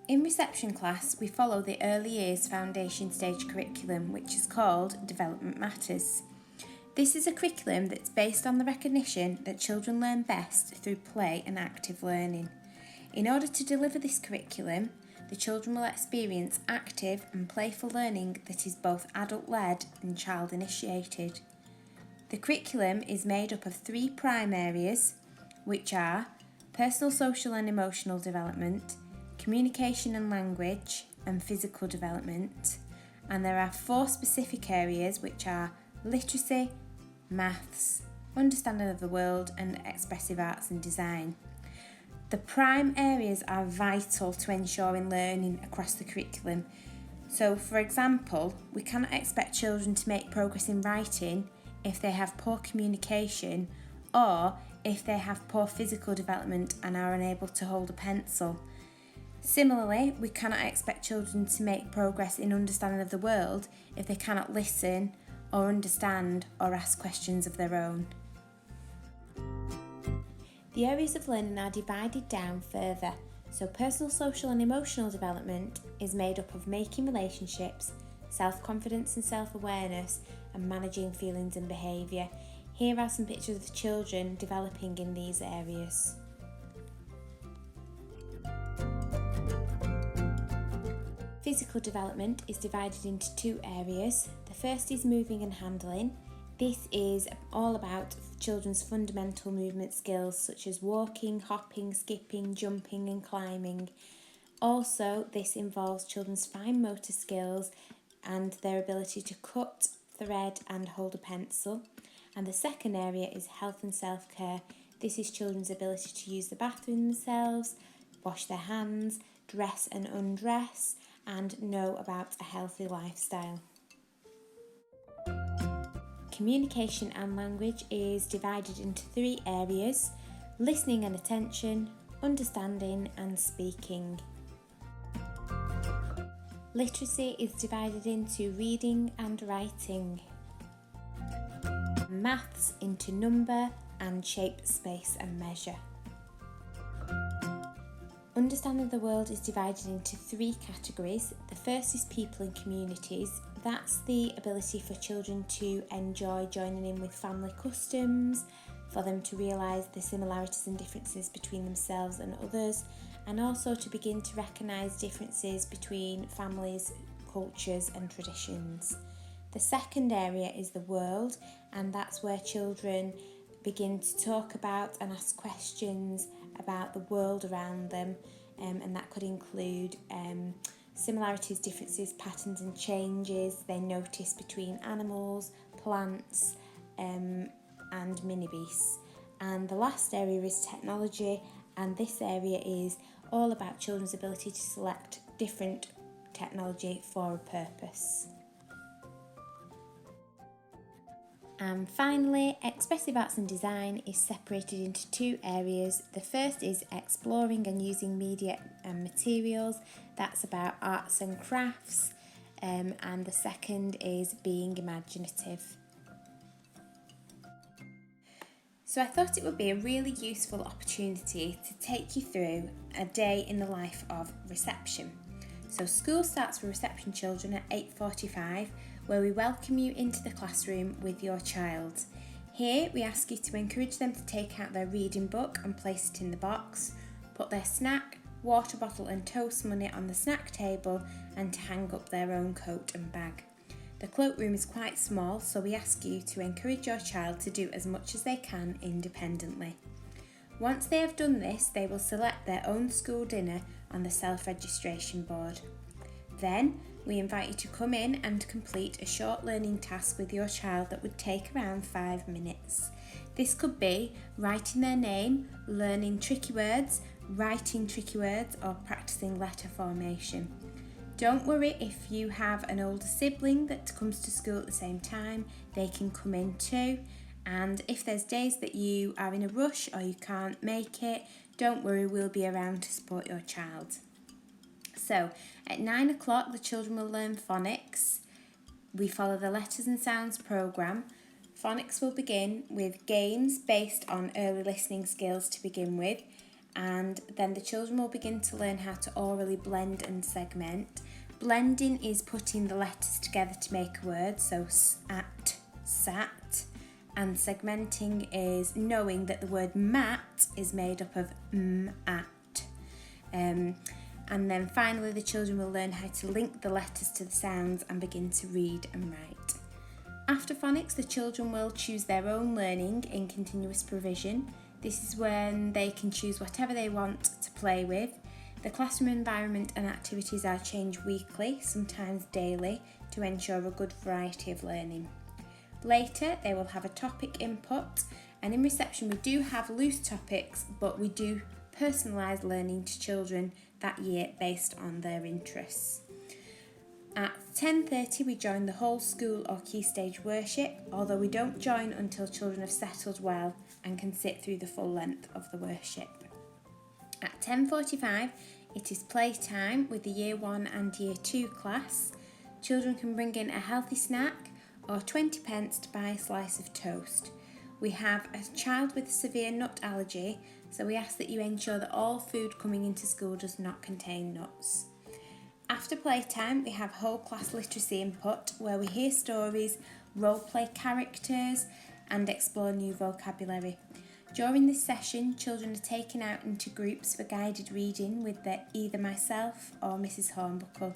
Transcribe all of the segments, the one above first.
In reception class, we follow the early years foundation stage curriculum, which is called Development Matters. This is a curriculum that's based on the recognition that children learn best through play and active learning. In order to deliver this curriculum, the children will experience active and playful learning that is both adult-led and child-initiated. The curriculum is made up of 3 prime areas, which are personal, social and emotional development, communication and language, and physical development. And there are 4 specific areas, which are literacy, maths, understanding of the world, and expressive arts and design. The prime areas are vital to ensuring learning across the curriculum. So, for example, we cannot expect children to make progress in writing if they have poor communication or if they have poor physical development and are unable to hold a pencil. Similarly, we cannot expect children to make progress in understanding of the world if they cannot listen or understand or ask questions of their own. The areas of learning are divided down further. So personal, social and emotional development is made up of making relationships, self-confidence and self-awareness, and managing feelings and behaviour. Here are some pictures of children developing in these areas. Physical development is divided into 2 areas. The first is moving and handling. This is all about children's fundamental movement skills such as walking, hopping, skipping, jumping and climbing. Also, this involves children's fine motor skills and their ability to cut, thread and hold a pencil. And the second area is health and self-care. This is children's ability to use the bathroom themselves, wash their hands, dress and undress, and know about a healthy lifestyle. Communication and language is divided into 3 areas: listening and attention, understanding and speaking. Literacy is divided into reading and writing. Maths into number and shape, space and measure. Understanding the world is divided into 3 categories. The first is people and communities. That's the ability for children to enjoy joining in with family customs, for them to realise the similarities and differences between themselves and others, and also to begin to recognise differences between families, cultures and traditions. The second area is the world, and that's where children begin to talk about and ask questions about the world around them, and that could include similarities, differences, patterns and changes they notice between animals, plants and mini-beasts. And the last area is technology, and this area is all about children's ability to select different technology for a purpose. And finally, expressive arts and design is separated into 2 areas. The first is exploring and using media and materials. That's about arts and crafts. And the second is being imaginative. So I thought it would be a really useful opportunity to take you through a day in the life of reception. So school starts for reception children at 8:45, where we welcome you into the classroom with your child. Here we ask you to encourage them to take out their reading book and place it in the box, put their snack, water bottle and toast money on the snack table, and to hang up their own coat and bag. The cloakroom is quite small, so we ask you to encourage your child to do as much as they can independently. Once they have done this, they will select their own school dinner on the self-registration board. Then, we invite you to come in and complete a short learning task with your child that would take around 5 minutes. This could be writing their name, learning tricky words, writing tricky words, or practicing letter formation. Don't worry if you have an older sibling that comes to school at the same time, they can come in too. And if there's days that you are in a rush or you can't make it, don't worry, we'll be around to support your child. So, at 9 o'clock the children will learn phonics. We follow the letters and sounds programme. Phonics will begin with games based on early listening skills to begin with, and then the children will begin to learn how to orally blend and segment. Blending is putting the letters together to make a word, so at, sat, and segmenting is knowing that the word mat is made up of at. And then finally the children will learn how to link the letters to the sounds and begin to read and write. After phonics, the children will choose their own learning in continuous provision. This is when they can choose whatever they want to play with. The classroom environment and activities are changed weekly, sometimes daily, to ensure a good variety of learning. Later, they will have a topic input, and in reception we do have loose topics, but we do personalise learning to children that year based on their interests. At 10:30 we join the whole school or key stage worship, although we don't join until children have settled well and can sit through the full length of the worship. At 10:45 it is playtime with the Year 1 and Year 2 class. Children can bring in a healthy snack or 20 pence to buy a slice of toast. We have a child with a severe nut allergy, so we ask that you ensure that all food coming into school does not contain nuts. After playtime, we have whole class literacy input, where we hear stories, role play characters and explore new vocabulary. During this session, children are taken out into groups for guided reading with either myself or Mrs Hornbuckle.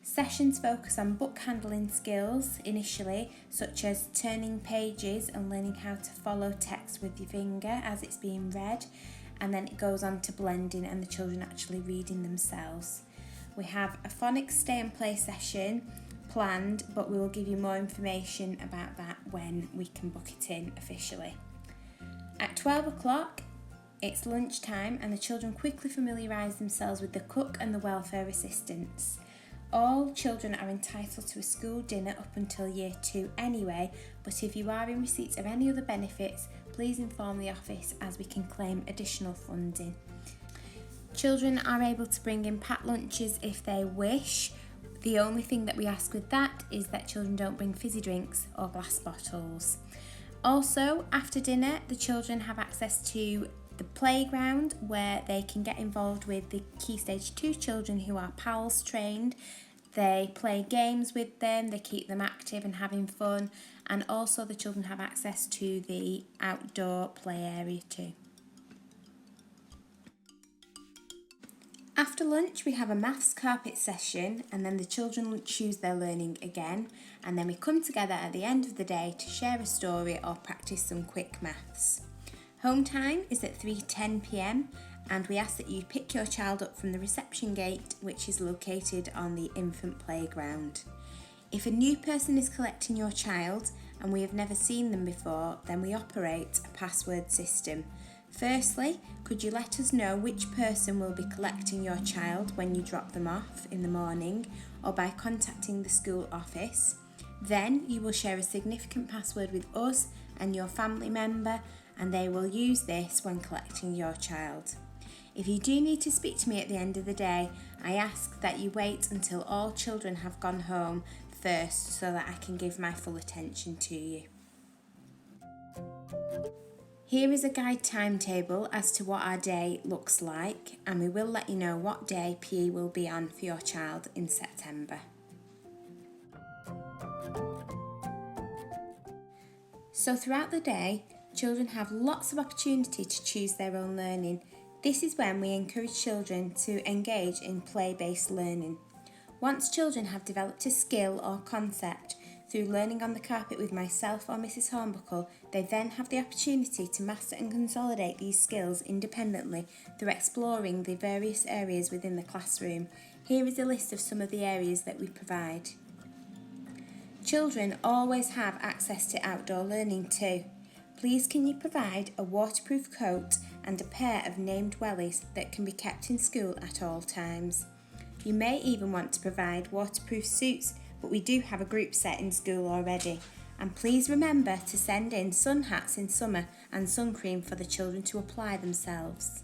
Sessions focus on book handling skills initially, such as turning pages and learning how to follow text with your finger as it's being read, and then it goes on to blending and the children actually reading themselves. We have a phonics stay and play session planned, but we will give you more information about that when we can book it in officially. At 12 o'clock, it's lunchtime and the children quickly familiarise themselves with the cook and the welfare assistants. All children are entitled to a school dinner up until Year 2 anyway, but if you are in receipt of any other benefits, please inform the office as we can claim additional funding. Children are able to bring in packed lunches if they wish. The only thing that we ask with that is that children don't bring fizzy drinks or glass bottles. Also, after dinner, the children have access to the playground where they can get involved with the Key Stage 2 children who are PALS trained. They play games with them, they keep them active and having fun, and also the children have access to the outdoor play area too. After lunch we have a maths carpet session, and then the children choose their learning again, and then we come together at the end of the day to share a story or practice some quick maths. Home time is at 3:10 p.m, and we ask that you pick your child up from the reception gate, which is located on the infant playground. If a new person is collecting your child and we have never seen them before, then we operate a password system. Firstly, could you let us know which person will be collecting your child when you drop them off in the morning, or by contacting the school office? Then you will share a significant password with us and your family member, and they will use this when collecting your child. If you do need to speak to me at the end of the day, I ask that you wait until all children have gone home first so that I can give my full attention to you. Here is a guide timetable as to what our day looks like, and we will let you know what day PE will be on for your child in September. So throughout the day, children have lots of opportunity to choose their own learning. This is when we encourage children to engage in play-based learning. Once children have developed a skill or concept through learning on the carpet with myself or Mrs Hornbuckle, they then have the opportunity to master and consolidate these skills independently through exploring the various areas within the classroom. Here is a list of some of the areas that we provide. Children always have access to outdoor learning too. Please can you provide a waterproof coat and a pair of named wellies that can be kept in school at all times. You may even want to provide waterproof suits, but we do have a group set in school already. And please remember to send in sun hats in summer and sun cream for the children to apply themselves.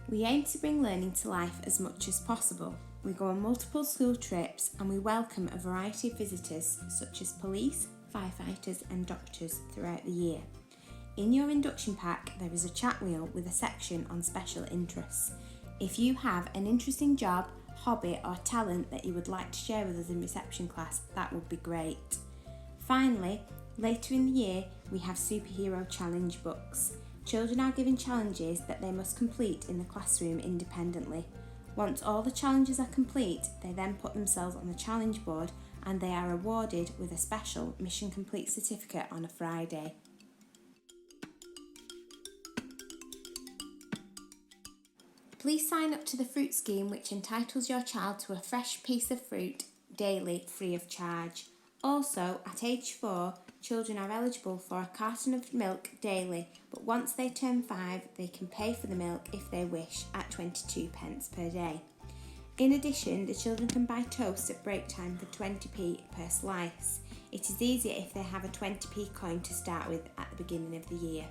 We aim to bring learning to life as much as possible. We go on multiple school trips and we welcome a variety of visitors such as police, firefighters and doctors throughout the year. In your induction pack, there is a chat wheel with a section on special interests. If you have an interesting job, hobby or talent that you would like to share with us in reception class, that would be great. Finally, later in the year, we have superhero challenge books. Children are given challenges that they must complete in the classroom independently. Once all the challenges are complete, they then put themselves on the challenge board and they are awarded with a special Mission Complete certificate on a Friday. Please sign up to the fruit scheme, which entitles your child to a fresh piece of fruit daily free of charge. Also, at age 4, children are eligible for a carton of milk daily, but once they turn 5, they can pay for the milk if they wish at 22 pence per day. In addition, the children can buy toast at break time for 20p per slice. It is easier if they have a 20p coin to start with at the beginning of the year.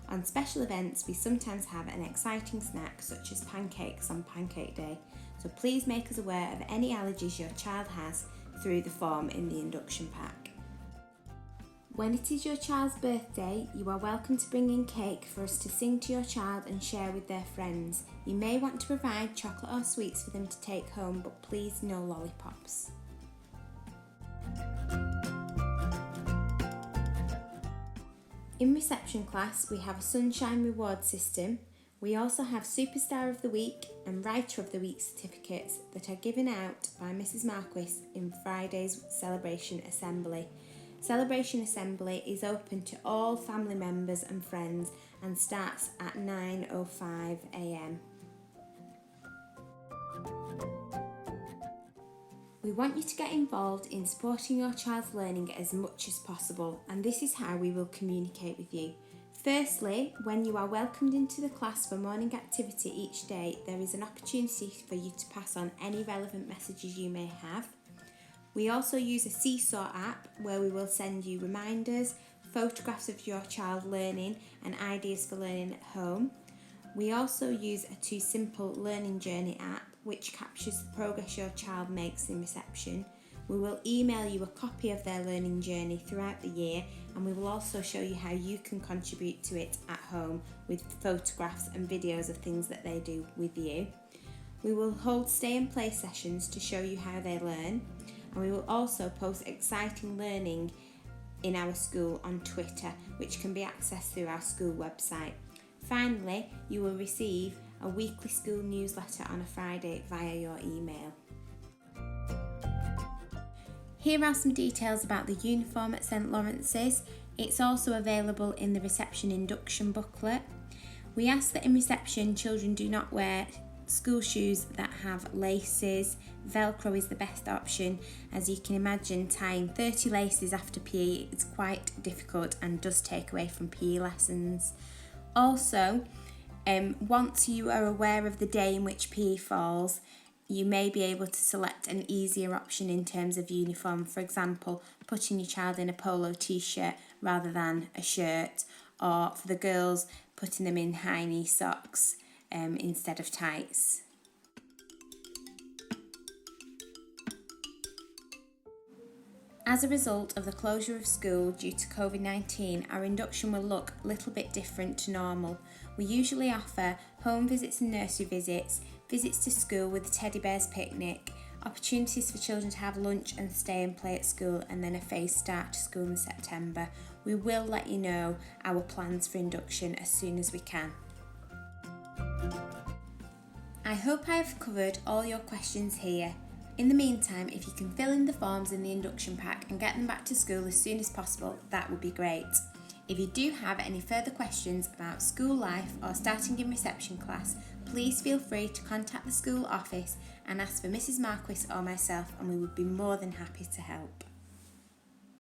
On special events, we sometimes have an exciting snack such as pancakes on Pancake Day, so please make us aware of any allergies your child has through the form in the induction pack. When it is your child's birthday, you are welcome to bring in cake for us to sing to your child and share with their friends. You may want to provide chocolate or sweets for them to take home, but please no lollipops. In reception class, we have a Sunshine Reward system. We also have Superstar of the Week and Writer of the Week certificates that are given out by Mrs Marquis in Friday's Celebration Assembly. Celebration Assembly is open to all family members and friends and starts at 9:05 a.m. We want you to get involved in supporting your child's learning as much as possible, and this is how we will communicate with you. Firstly, when you are welcomed into the class for morning activity each day, there is an opportunity for you to pass on any relevant messages you may have. We also use a Seesaw app where we will send you reminders, photographs of your child learning and ideas for learning at home. We also use a Too Simple Learning Journey app which captures the progress your child makes in reception. We will email you a copy of their learning journey throughout the year, and we will also show you how you can contribute to it at home with photographs and videos of things that they do with you. We will hold stay and play sessions to show you how they learn, and we will also post exciting learning in our school on Twitter, which can be accessed through our school website. Finally, you will receive a weekly school newsletter on a Friday via your email. Here are some details about the uniform at St Lawrence's. It's also available in the reception induction booklet. We ask that in reception children do not wear school shoes that have laces. Velcro is the best option. As you can imagine, tying 30 laces after PE is quite difficult and does take away from PE lessons. Also, once you are aware of the day in which PE falls, you may be able to select an easier option in terms of uniform. For example, putting your child in a polo t-shirt rather than a shirt, or for the girls, putting them in high knee socks instead of tights. As a result of the closure of school due to COVID-19, our induction will look a little bit different to normal. We usually offer home visits and nursery visits, visits to school with the Teddy Bears picnic, opportunities for children to have lunch and stay and play at school, and then a phased start to school in September. We will let you know our plans for induction as soon as we can. I hope I have covered all your questions here. In the meantime, if you can fill in the forms in the induction pack and get them back to school as soon as possible, that would be great. If you do have any further questions about school life or starting in reception class, please feel free to contact the school office and ask for Mrs Marquis or myself, and we would be more than happy to help.